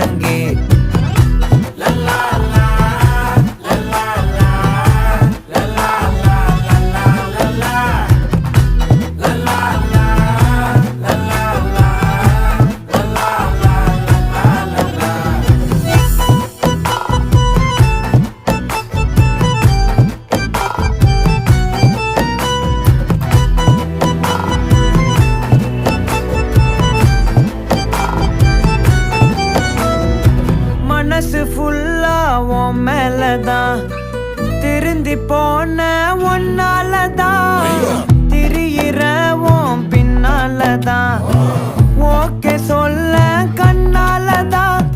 முழங்கு. மனசு ஃபுல்லா உன் மேலதான், திருந்தி போன ஒன்னாலதான், திரியிற உன் பின்னாலதான், ஓகே சொல்ல கண்ணாலதான்,